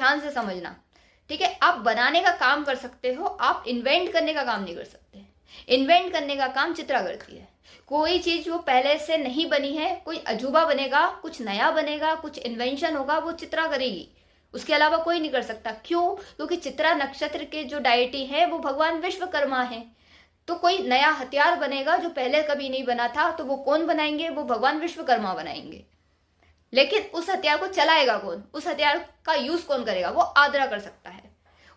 ध्यान से समझना, ठीक है। आप बनाने का काम कर सकते हो, आप इन्वेंट करने का काम नहीं कर सकते। इन्वेंट करने का काम चित्रा करती है। कोई चीज जो पहले से नहीं बनी है, कोई अजूबा बनेगा, कुछ नया बनेगा, कुछ इन्वेंशन होगा, वो चित्रा करेगी। उसके अलावा कोई नहीं कर सकता। क्यों? क्योंकि चित्रा नक्षत्र के जो डायटी है वो भगवान विश्वकर्मा है। तो कोई नया हथियार बनेगा जो पहले कभी नहीं बना था, तो वो कौन बनाएंगे? वो भगवान विश्वकर्मा बनाएंगे। लेकिन उस हथियार को चलाएगा कौन? उस हथियार का यूज कौन करेगा? वो आद्रा कर सकता है।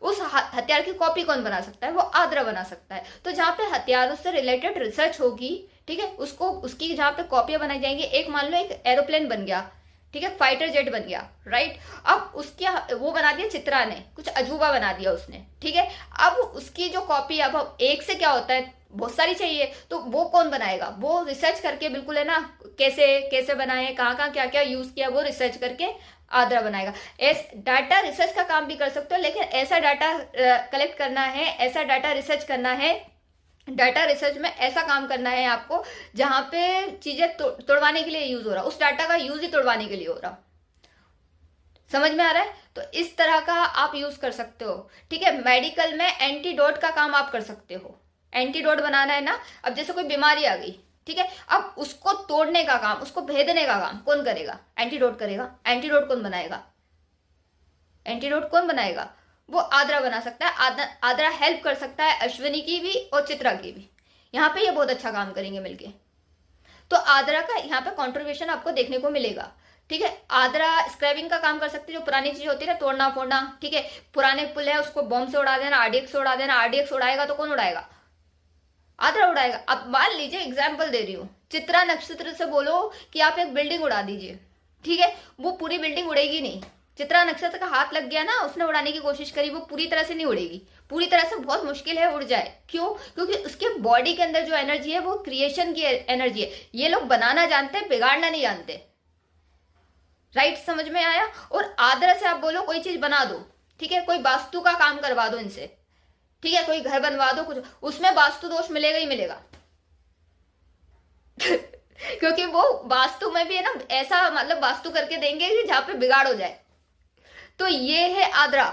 उस हथियार की कॉपी कौन बना सकता है? वो आद्रा बना सकता है। तो जहां पे हथियारों से रिलेटेड रिसर्च होगी, ठीक है, उसको उसकी जहां पे कॉपियां बनाई जाएंगी, एक मान लो एक एरोप्लेन बन गया, ठीक है, फाइटर जेट बन गया, राइट। अब उसके वो बना दिया चित्रा ने, कुछ अजूबा बना दिया उसने, ठीक है। अब उसकी जो कॉपी, अब एक से क्या होता है, बहुत सारी चाहिए, तो वो कौन बनाएगा? वो रिसर्च करके, बिल्कुल है ना, कैसे कैसे बनाए, कहाँ कहाँ क्या क्या यूज किया, वो रिसर्च करके आद्रा बनाएगा। डाटा रिसर्च का काम भी कर सकते हो, लेकिन ऐसा डाटा कलेक्ट करना है, ऐसा डाटा रिसर्च करना है, डाटा रिसर्च में ऐसा काम करना है आपको जहां पे चीजें तोड़वाने के लिए यूज हो रहा, उस डाटा का यूज ही तोड़वाने के लिए हो रहा। समझ में आ रहा है? तो इस तरह का आप यूज कर सकते हो, ठीक है। मेडिकल में एंटीडोट का काम आप कर सकते हो। एंटीडोट बनाना है ना, अब जैसे कोई बीमारी आ गई, ठीक है, अब उसको तोड़ने का काम, उसको भेदने का काम कौन करेगा? एंटीडोट करेगा। एंटीडोट कौन बनाएगा? एंटीडोट कौन बनाएगा? वो आद्रा बना सकता है। आद्रा हेल्प कर सकता है अश्विनी की भी और चित्रा की भी। यहाँ पे ये बहुत अच्छा काम करेंगे मिलके। तो आद्रा का यहाँ पे कॉन्ट्रीब्यूशन आपको देखने को मिलेगा, ठीक है। आद्रा स्क्रैबिंग का काम कर सकती है, जो पुरानी चीज होती है ना, तोड़ना फोड़ना, ठीक है। पुराने पुल है उसको बॉम्ब से उड़ा देना, आरडीएक्स से उड़ा देना। आरडीएक्स उड़ाएगा तो कौन उड़ाएगा? आद्रा उड़ाएगा। अब मान लीजिए, एग्जाम्पल दे रही हूँ, चित्रा नक्षत्र से बोलो कि आप एक बिल्डिंग उड़ा दीजिए, ठीक है, वो पूरी बिल्डिंग उड़ेगी नहीं। चित्रा नक्षत्र का हाथ लग गया ना, उसने उड़ाने की कोशिश करी, वो पूरी तरह से नहीं उड़ेगी। पूरी तरह से बहुत मुश्किल है उड़ जाए। क्यों? क्योंकि उसके बॉडी के अंदर जो एनर्जी है वो क्रिएशन की एनर्जी है। ये लोग बनाना जानते हैं, बिगाड़ना नहीं जानते। राइट? समझ में आया? और आद्रा से आप बोलो कोई चीज बना दो, ठीक है, कोई वास्तु का काम करवा दो इनसे, ठीक है, कोई घर बनवा दो, कुछ, उसमें वास्तु दोष मिलेगा ही मिलेगा। क्योंकि वो वास्तु में भी है ना, ऐसा मतलब वास्तु करके देंगे कि जहां पे बिगाड़ हो जाए। तो ये है आद्रा।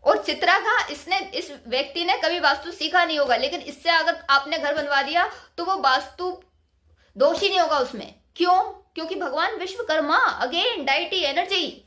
और चित्रा का इस व्यक्ति ने कभी वास्तु सीखा नहीं होगा, लेकिन इससे अगर आपने घर बनवा दिया तो वो वास्तु दोष ही नहीं होगा उसमें। क्यों? क्योंकि भगवान विश्वकर्मा, अगेन डाइटी एनर्जी,